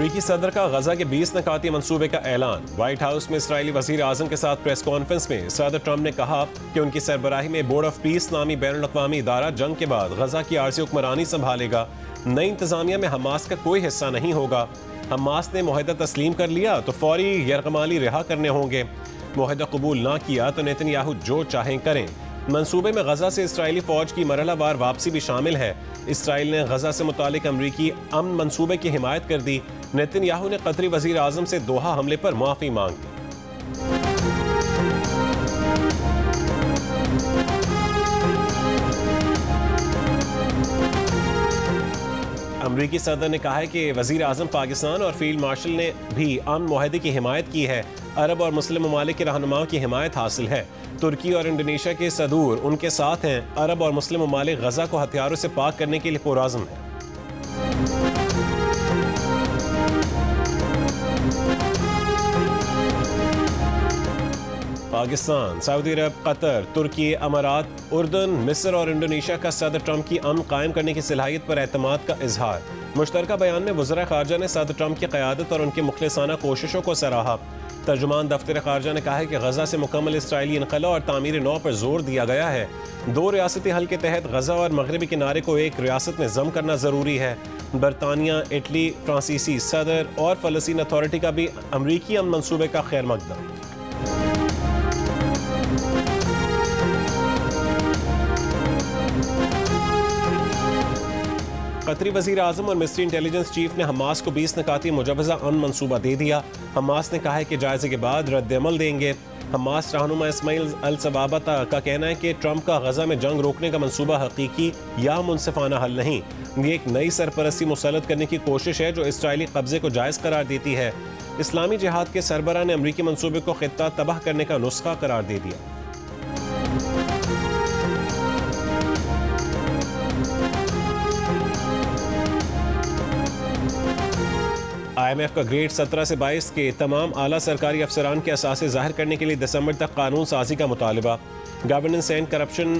अमरीकी सदर का गजा के 20 निकाती मंसूबे का ऐलान। व्हाइट हाउस में इसराइली वजीर आजम के साथ प्रेस कॉन्फ्रेंस में सदर ट्रंप ने कहा कि उनकी सरबराही में बोर्ड ऑफ पीस नामी बैनुल अक़वामी इदारा जंग के बाद गजा की आर्जी हुक्मरानी संभालेगा। नई इंतजामिया में हमास का कोई हिस्सा नहीं होगा। हमास ने मुआहदा तस्लीम कर लिया तो फौरी यरगमाली रिहा करने होंगे। मुआहदा कबूल ना किया तो नेतन्याहू जो चाहें करें। मंसूबे में गजा से इसराइली फौज की मरहलावार वापसी भी शामिल है। इसराइल ने गजा से मुतालिक अमरीकी अमन मंसूबे की हिमायत कर दी। नेतन्याहू ने कतरी वजीर आजम से दोहा हमले पर माफी मांगी। अमरीकी सदर ने कहा है कि वजीर आजम पाकिस्तान और फील्ड मार्शल ने भी अमन मुआहदे की हिमायत की है। अरब और मुस्लिम ममालिक के रहनुमाओं की हिमायत हासिल है। तुर्की और इंडोनेशिया के सदूर उनके साथ हैं। अरब और मुस्लिम ममालिक गजा को हथियारों से पाक करने के लिए पुरअज़्म हैं। पाकिस्तान, सऊदी अरब, कतर, तुर्की, अमारात, उर्दन, मिस्र और इंडोनेशिया का सदर ट्रंप की अमन कायम करने की सलाहियत पर एतमाद का इजहार। मुश्तरका बयान में वज़ीर ख़ारजा ने सदर ट्रंप की क़यादत और उनकी मुखलिसाना कोशिशों को सराहा। तर्जुमान दफ्तर ख़ारजा ने कहा है कि गजा से मुकम्मल इसराइली इनक़ला और तामीर नौ पर जोर दिया गया है। दो रियासती हल के तहत गजा और मगरबी किनारे को एक रियासत में ज़म करना ज़रूरी है। बरतानिया, इटली, फ्रांसीसी सदर और फ़लस्तीन अथॉरिटी का भी अमरीकी अमन मंसूबे का खैर मकदम। कतरी वजीर आजम और मिस्री इंटेलिजेंस चीफ ने हमास को 20 निकाती मुजवजा अमन मंसूबा दे दिया। हमास ने कहा है कि जायजे के बाद रद्द अमल देंगे। हमास रहनुमा इस्माइल अल सबाबता का कहना है कि ट्रंप का गजा में जंग रोकने का मंसूबा हकीकी या मुनसिफाना हल नहीं, ये एक नई सरपरस्ती मुसल्लत करने की कोशिश है जो इसराइली कब्जे को जायज़ करार देती है। इस्लामी जिहाद के सरबराह ने अमरीकी मंसूबे को खित्ता तबाह करने का नुस्खा करार दे दिया। IMF का ग्रेड 17 से 22 के तमाम आला सरकारी अफसरान के असासे जाहिर करने के लिए दिसंबर तक कानून साजी का मुतालबा। Governance and corruption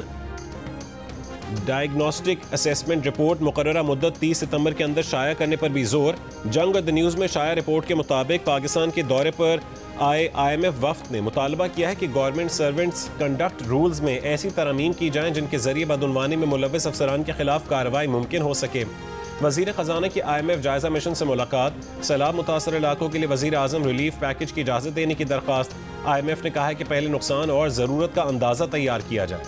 diagnostic assessment report मुकर्ररा मुद्दत 30 सितंबर के अंदर शाया करने पर भी जोर। जंग और द न्यूज़ में शाया रिपोर्ट के मुताबिक पाकिस्तान के दौरे पर आए IMF वफ्द ने मुतालबा किया है कि गवर्नमेंट सर्वेंट्स कंडक्ट रूल्स में ऐसी तरमीम की जाएं जिनके जरिए बदउनवानी में मुलव्वस अफसरान के खिलाफ कार्रवाई मुमकिन हो सके। वजीर खजाना की IMF जायजा मिशन से मुलाकात। सैलाब मुतासर इलाकों के लिए वजीर आजम रिलीफ पैकेज की इजाज़त देने की दरख्वास्त। IMF ने कहा है कि पहले नुकसान और ज़रूरत का अंदाज़ा तैयार किया जाए।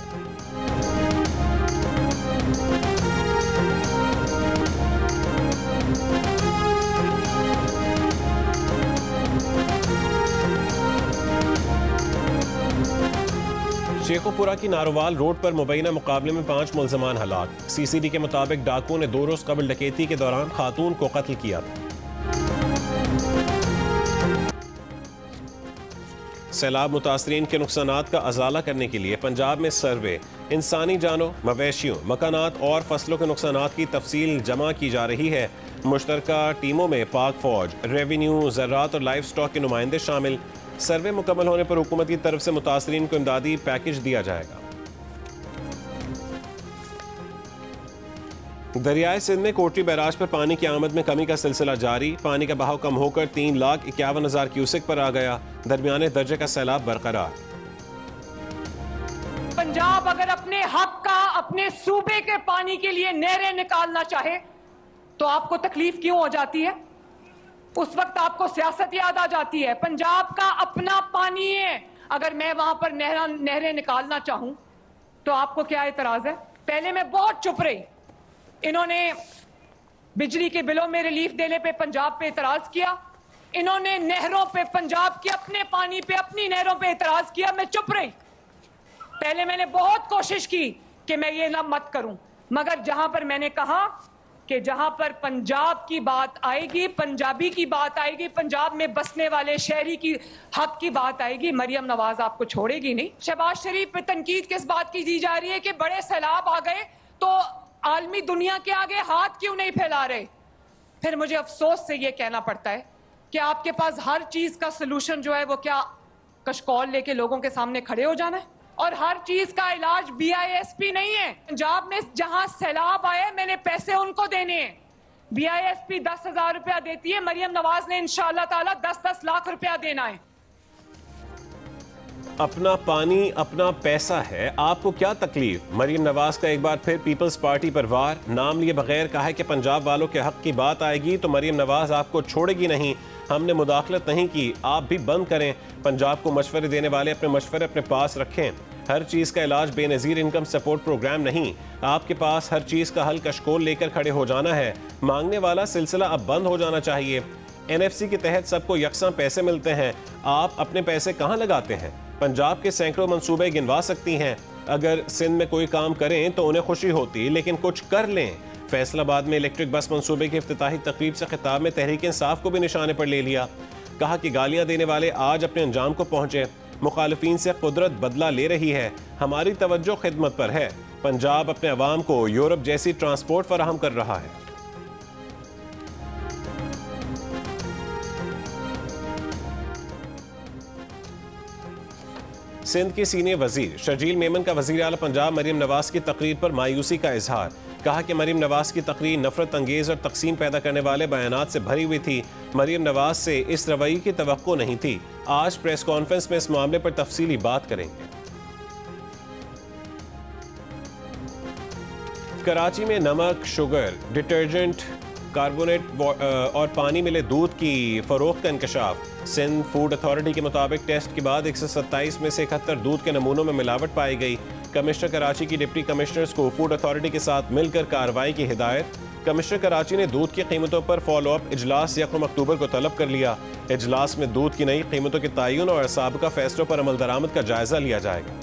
शेखोपुरा की नारोवाल रोड पर मुबैना मुकाबले में 5 मुल्ज़मान हलाक। CCD के मुताबिक डाकुओं ने 2 रोज़ कबल डकैती के दौरान खातून को कत्ल किया था। सैलाब मुतासरीन के नुकसानात का अजाला करने के लिए पंजाब में सर्वे। इंसानी जानों, मवेशियों, मकानात और फसलों के नुकसानात की तफसील जमा की जा रही है। मुश्तरका टीमों में पाक फौज, रेवेन्यू, ज़राअत और लाइफ स्टॉक के नुमाइंदे शामिल। सर्वे मुकम्मल होने पर हुकूमत की तरफ से मुतासरीन को इमदादी पैकेज दिया जाएगा। दरियाए सिंध में कोटरी बैराज पर पानी की आमद में कमी का सिलसिला जारी। पानी का बहाव कम होकर 3,51,000 क्यूसेक पर आ गया। दरमियाने दर्जे का सैलाब बरकरार। पंजाब अगर अपने हक का, अपने सूबे के पानी के लिए नहरें निकालना चाहे तो आपको तकलीफ क्यों हो जाती है? उस वक्त आपको सियासत याद आ जाती है। पंजाब का अपना पानी है, अगर मैं वहां पर नहरें निकालना चाहूं तो आपको क्या एतराज है? पहले मैं बहुत चुप रही। इन्होंने बिजली के बिलों में रिलीफ देने पे पंजाब पे एतराज किया, इन्होंने नहरों पे, पंजाब के अपने पानी पे, अपनी नहरों पे एतराज किया। मैं चुप रही। पहले मैंने बहुत कोशिश की कि मैं ये ना मत करूं, मगर जहां पर मैंने कहा कि जहां पर पंजाब की बात आएगी, पंजाबी की बात आएगी, पंजाब में बसने वाले शहरी की हक की बात आएगी, मरियम नवाज आपको छोड़ेगी नहीं। शहबाज शरीफ पे तनकीद किस बात की दी जा रही है कि बड़े सैलाब आ गए तो आलमी दुनिया के आगे हाथ क्यों नहीं फैला रहे? फिर मुझे अफसोस से ये कहना पड़ता है कि आपके पास हर चीज का सलूशन जो है वो क्या कशकौल लेके लोगों के सामने खड़े हो जाना है? और हर चीज का इलाज BISP नहीं है। पंजाब में जहां सैलाब आए मैंने पैसे उनको देने हैं, BISP 10,000 रुपया देती है, मरियम नवाज ने इंशाअल्लाह ताला 10-10 लाख रुपया देना है। अपना पानी अपना पैसा है, आपको क्या तकलीफ? मरियम नवाज का एक बार फिर पीपल्स पार्टी पर वार। नाम लिए बगैर कहा है कि पंजाब वालों के हक की बात आएगी तो मरियम नवाज आपको छोड़ेगी नहीं। हमने मुदाखलत नहीं की, आप भी बंद करें। पंजाब को मशवरे देने वाले अपने मशवरे अपने पास रखें। हर चीज़ का इलाज बेनज़ीर इनकम सपोर्ट प्रोग्राम नहीं। आपके पास हर चीज़ का हल कशकोल लेकर खड़े हो जाना है। मांगने वाला सिलसिला अब बंद हो जाना चाहिए। NFC के तहत सबको यकसां पैसे मिलते हैं, आप अपने पैसे कहाँ लगाते हैं? पंजाब के सैकड़ों मंसूबे गिनवा सकती हैं। अगर सिंध में कोई काम करें तो उन्हें खुशी होती, लेकिन कुछ कर लें। फैसलाबाद में इलेक्ट्रिक बस मंसूबे की इफ्तिताही तकरीब से खिताब में तहरीक इंसाफ को भी निशाने पर ले लिया। कहा कि गालियां देने वाले आज अपने अंजाम को पहुंचे। मुखालिफिन से कुदरत बदला ले रही है, हमारी तवज्जो खिदमत पर है। पंजाब अपने अवाम को यूरोप जैसी ट्रांसपोर्ट फराहम कर रहा है। सिंध की सीनियर वजीर शर्जील मेमन का वजीर आला पंजाब मरियम नवाज की तकरीर पर मायूसी का इजहार। कहा कि मरियम नवाज की तकरीर नफरत अंगेज और तकसीम पैदा करने वाले बयानात से भरी हुई थी। मरियम नवाज से इस रवैये की तवक्को नहीं थी। आज प्रेस कॉन्फ्रेंस में इस मामले पर तफसीली बात करेंगे। कराची में नमक, शुगर, डिटर्जेंट, कार्बोनेट और पानी मिले दूध की फरोख्त का इंकशाफ। सिंध फूड अथॉरिटी के मुताबिक टेस्ट के बाद 127 में से 71 दूध के नमूनों में मिलावट पाई गई। कमिश्नर कराची की डिप्टी कमिश्नर्स को फूड अथॉरिटी के साथ मिलकर कार्रवाई की हिदायत। कमिश्नर कराची ने दूध की कीमतों पर फॉलोअप इजलास 1 अक्टूबर को तलब कर लिया। इजलास में दूध की नई कीमतों के तयन और साबिका फैसलों पर अमल दरामद का जायजा लिया जाएगा।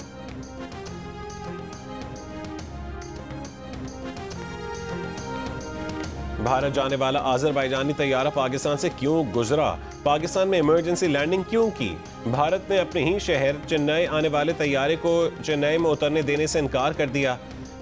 भारत जाने वाला आज़रबाईजानी तैयारा पाकिस्तान से क्यों गुजरा? पाकिस्तान में इमरजेंसी लैंडिंग क्यों की? भारत ने अपने ही शहर चेन्नई आने वाले तैयारे को चेन्नई में उतरने देने से इनकार कर दिया।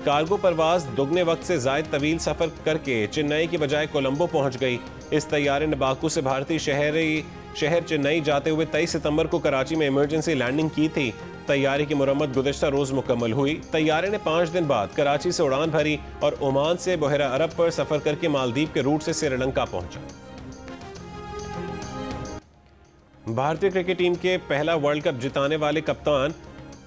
कार्गो परवाज दुगने वक्त से ज़ायद तवील सफ़र करके चेन्नई की बजाय कोलंबो पहुंच गई। इस तैयारे ने बाकू से भारतीय शहर चेन्नई जाते हुए 23 सितंबर को कराची में इमरजेंसी लैंडिंग की थी। तैयारे की मुरम्मत गुज़श्ता रोज़ मुकम्मल हुई। तैयारे ने 5 दिन बाद कराची से उड़ान भरी और ओमान से बहरा अरब पर सफ़र करके मालदीव के रूट से श्रीलंका पहुंचा। भारतीय क्रिकेट टीम के पहला वर्ल्ड कप जिताने वाले कप्तान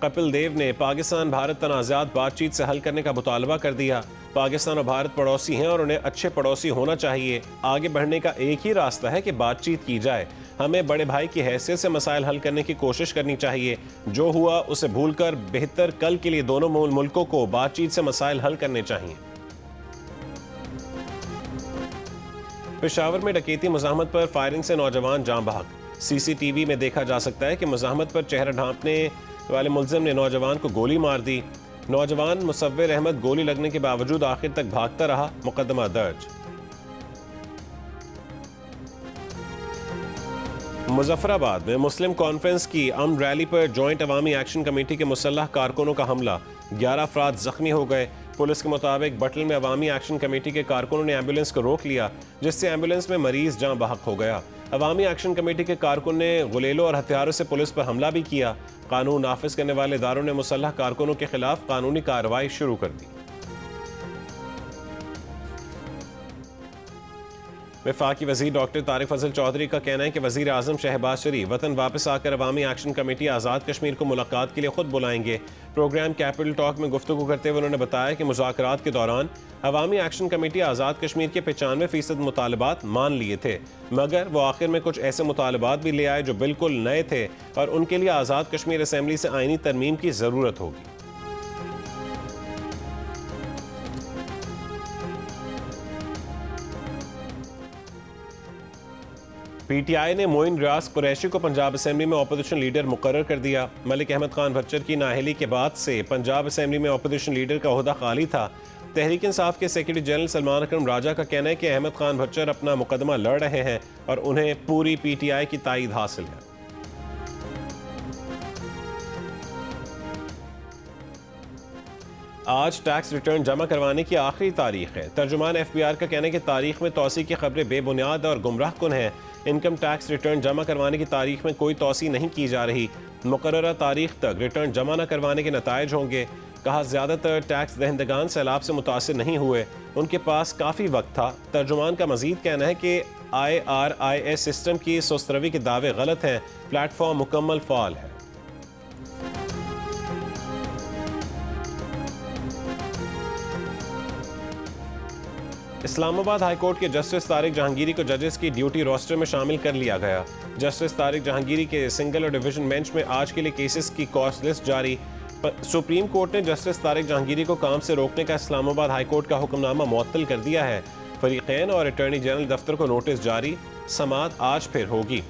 कपिल देव ने पाकिस्तान भारत तनाज़ात बातचीत से हल करने का मुतालबा कर दिया। पाकिस्तान और भारत पड़ोसी हैं और उन्हें अच्छे पड़ोसी होना चाहिए। आगे बढ़ने का एक ही रास्ता है कि बातचीत की जाए। हमें बड़े भाई की हैसियत से मसाइल हल करने की कोशिश करनी चाहिए। जो हुआ उसे भूलकर बेहतर कल के लिए दोनों मुल्कों को बातचीत से मसाइल हल करने चाहिए। पेशावर में डकैती मुज़ाहमत पर फायरिंग से नौजवान जान बहक। CCTV में देखा जा सकता है कि मुज़ाहमत पर चेहरा ढांपने वाले मुलजिम ने नौजवान को गोली मार दी। नौजवान मुसव्विर अहमद गोली लगने के बावजूद आखिर तक भागता रहा। मुकदमा दर्ज। मुजफ्फराबाद में मुस्लिम कॉन्फ्रेंस की अमन रैली पर जॉइंट अवामी एक्शन कमेटी के मुसल्लह कारकुनों का हमला। 11 अफराद जख्मी हो गए। पुलिस के मुताबिक बटल में अवामी एक्शन कमेटी के कारकुनों ने एम्बुलेंस को रोक लिया, जिससे एम्बुलेंस में मरीज जान बहक हो गया। अवामी एक्शन कमेटी के कारकुन ने गुलेलों और हथियारों से पुलिस पर हमला भी किया। कानून नाफिज करने वाले इदारों ने मुसल्लह कारकुनों के खिलाफ कानूनी कार्रवाई शुरू कर दी। वफाकी वज़ीर डॉक्टर तारिक फजल चौधरी का कहना है कि वज़ीर आज़म शहबाज शरीफ वतन वापस आकर अवामी एक्शन कमेटी आज़ाद कश्मीर को मुलाकात के लिए खुद बुलाएंगे। प्रोग्राम कैपिटल टॉक में गुफ्तगू करते हुए उन्होंने बताया कि मुज़ाकरात के दौरान अवामी एक्शन कमेटी आज़ाद कश्मीर के 95% मुतालबात मान लिए थे, मगर वो आखिर में कुछ ऐसे मुतालबात भी ले आए जो बिल्कुल नए थे और उनके लिए आज़ाद कश्मीर असम्बली से आईनी तरमीम की ज़रूरत होगी। PTI ने मोइन रियाज कुरैशी को पंजाब असम्बली में अपोजिशन लीडर मुकर्रर कर दिया। मलिक अहमद खान भच्चर की नाअहली के बाद से पंजाब असम्बली में अपोजिशन लीडर का ओहदा खाली था। तहरीक इंसाफ के सेक्रेटरी जनरल सलमान अकरम राजा का कहना है कि अहमद खान भच्चर अपना मुकदमा लड़ रहे हैं और उन्हें पूरी PTI की तायीद हासिल है। आज टैक्स रिटर्न जमा करवाने की आखिरी तारीख है। तर्जुमान FBR का कहना है कि तारीख में तौसी की खबरें बेबुनियाद और गुमराह कुन हैं। इनकम टैक्स रिटर्न जमा करवाने की तारीख में कोई तौसी नहीं की जा रही। मुकर्ररा तारीख तक रिटर्न जमा न करवाने के नतायज होंगे। कहा, ज़्यादातर टैक्स दहंदगान सैलाब से मुतासिर नहीं हुए। उनके पास काफ़ी वक्त था। तर्जुमान का मजीद कहना है कि IRIS सिस्टम की सुस्तरवी के दावे गलत हैं, प्लेटफॉर्म मुकम्मल फाल है। इस्लामाबाद हाई कोर्ट के जस्टिस तारिक जहांगीरी को जजेस की ड्यूटी रोस्टर में शामिल कर लिया गया। जस्टिस तारिक जहांगीरी के सिंगल और डिवीजन बेंच में आज के लिए केसेस की कॉस्ट लिस्ट जारी। सुप्रीम कोर्ट ने जस्टिस तारिक जहांगीरी को काम से रोकने का इस्लामाबाद हाई कोर्ट का हुक्मनामा मुअत्तल कर दिया है। फरीकैन और अटॉर्नी जनरल दफ्तर को नोटिस जारी। समाअत आज फिर होगी।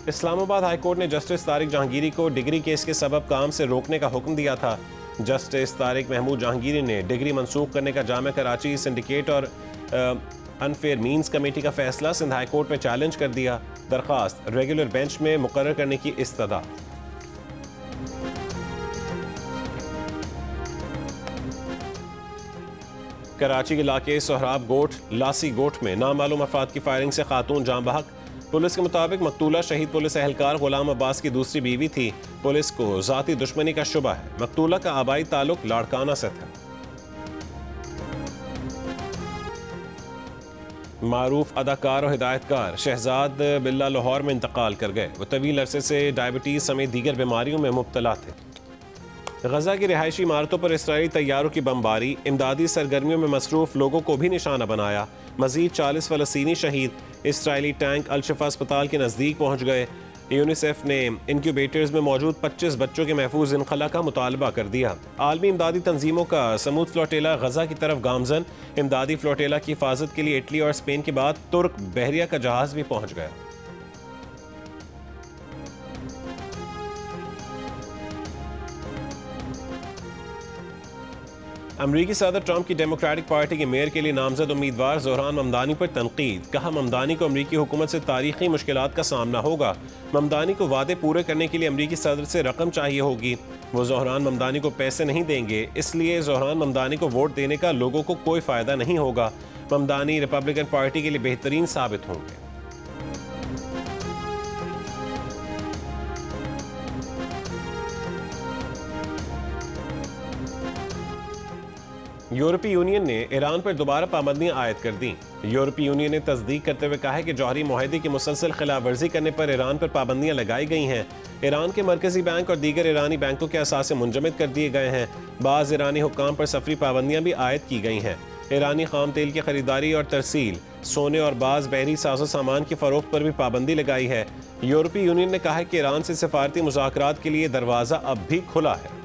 इस्लामाबाद हाई कोर्ट ने जस्टिस तारिक जहांगीरी को डिग्री केस के सबब काम से रोकने का हुक्म दिया था। जस्टिस तारिक महमूद जहांगीरी ने डिग्री मंसूख करने का जामिया कराची सिंडिकेट और अनफेयर मीन्स कमेटी का फैसला सिंध हाई कोर्ट में चैलेंज कर दिया। दरख्वास्त रेगुलर बेंच में मुकर्रर करने की इस्तदा। कराची के इलाके सोहराब गोट लासी गोट में नामालूम अफराद की फायरिंग से खातून जाँ बहक। पुलिस के मुताबिक मकतूला शहीद पुलिस एहलकार गुलाम अब्बास की दूसरी बीवी थी। पुलिस को जाती दुश्मनी का शुबा है। मकतूला का आबाई ताल्लुक लाड़काना से था। मारूफ अदाकार और हिदायतकार शहजाद बिल्ला लाहौर में इंतकाल कर गए। वो तवील अरसे से डायबिटीज समेत दीगर बीमारियों में मुब्तला थे। गजा की रिहायशी इमारतों पर इसराइली तैयारों की बमबारी इमदादी सरगर्मियों में मसरूफ लोगों को भी निशाना बनाया। मजीद 40 फ़लस्तीनी शहीद। इसराइली टैंक अल-शिफा अस्पताल के नज़दीक पहुँच गए। यूनिसेफ ने इनक्यूबेटर्स में मौजूद 25 बच्चों के महफूज इनखला का मुतालबा कर दिया। आलमी इमदादी तंजीमों का समूद फ्लोटेला गजा की तरफ गामजन। इमदादी फ्लोटेला की हिफाजत के लिए इटली और स्पेन के बाद तुर्क बहरिया का जहाज भी पहुँच गया। अमरीकी सदर ट्रंप की डेमोक्रेटिक पार्टी के मेयर के लिए नामजद उम्मीदवार जोहरान ममदानी पर तनकीद। कहा ममदानी को अमरीकी हुकूमत से तारीखी मुश्किलात का सामना होगा। ममदानी को वादे पूरे करने के लिए अमरीकी सदर से रकम चाहिए होगी। वो जोहरान ममदानी को पैसे नहीं देंगे, इसलिए जोहरान ममदानी को वोट देने का लोगों को कोई फ़ायदा नहीं होगा। ममदानी रिपब्लिकन पार्टी के लिए बेहतरीन साबित होंगे। यूरोपीय यूनियन ने ईरान पर दोबारा पाबंदियां आयद कर दी। यूरोपीय यूनियन ने तस्दीक करते हुए कहा है कि जौहरी मुआहदे की मुसलसल खिलाफ वर्जी करने पर ईरान पर पाबंदियां लगाई गई हैं। ईरान के मरकजी बैंक और दीगर ईरानी बैंकों के असासे मुंजमद कर दिए गए हैं। बाज़ ईरानी हुक्काम पर सफरी पाबंदियां भी आयद की गई हैं। ईरानी खाम तेल की खरीदारी और तरसील, सोने और बाज़ बहरी साजो सामान की फरोख्त पर भी पाबंदी लगाई है। यूरोपीय यूनियन ने कहा है कि ईरान से सफारती मुज़ाकरात के लिए दरवाज़ा अब भी खुला है।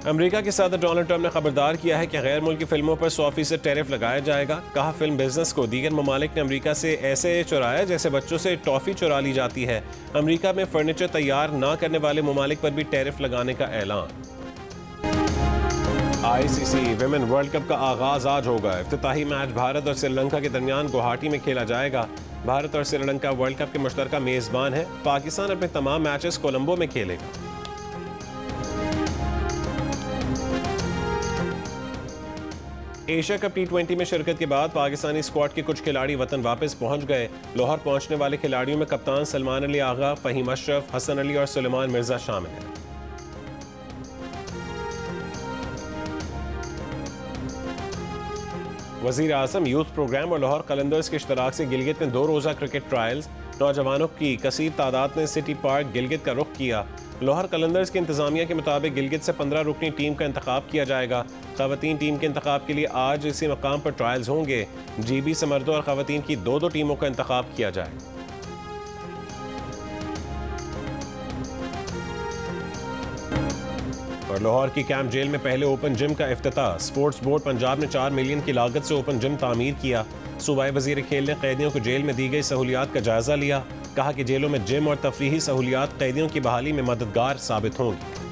अमेरिका के सदर डोनाल्ड ट्रंप ने खबरदार किया है कि गैर मुल्की फिल्मों पर 100% टैरिफ लगाया जाएगा। कहा फिल्म बिजनेस को दीगर ममालिक ने अमेरिका से ऐसे चुराया जैसे बच्चों से टॉफ़ी चुरा ली जाती है। अमेरिका में फर्नीचर तैयार ना करने वाले ममालिक पर भी टैरिफ लगाने का ऐलान। ICC विमेन वर्ल्ड कप का आगाज आज होगा। इफ्तिताही मैच भारत और श्रीलंका के दरमियान गुवाहाटी में खेला जाएगा। भारत और श्रीलंका वर्ल्ड कप के मुश्तरका मेजबान है। पाकिस्तान अपने तमाम मैचेस कोलंबो में खेलेगा। एशिया कप T20 में शिरकत के बाद पाकिस्तानी स्क्वाड के कुछ खिलाड़ी वतन वापस पहुंच गए। लाहौर पहुंचने वाले खिलाड़ियों में कप्तान सलमान अली आगा, फहीम अशरफ, हसन अली और सुलेमान मिर्जा शामिल हैं। वज़ीर आज़म यूथ प्रोग्राम और लाहौर कलंदर्स के इश्तराक से गिलगित में 2 रोज़ा क्रिकेट ट्रायल्स। नौजवानों की कसीर तादाद ने सिटी पार्क गिलगित का रुख किया। लाहौर कलंदर्स की इंतजामिया के मुताबिक गिलगित से 15 रुकनी टीम का इंतखाब किया जाएगा। खवातीन टीम के इंतखाब के लिए आज इसी मकाम पर ट्रायल्स होंगे। GB से मर्दों और खवातीन की 2-2 टीमों का इंतखाब किया जाएगा। और लाहौर की कैंप जेल में पहले ओपन जिम का इफ्तिताह। स्पोर्ट्स बोर्ड पंजाब ने 4 मिलियन की लागत से ओपन जिम तामीर किया। सूबाई वजीर खेल ने कैदियों को जेल में दी गई सहूलियात का जायजा लिया। कहा कि जेलों में जिम और तफरीही सहूलियात कैदियों की बहाली में मददगार साबित होंगी।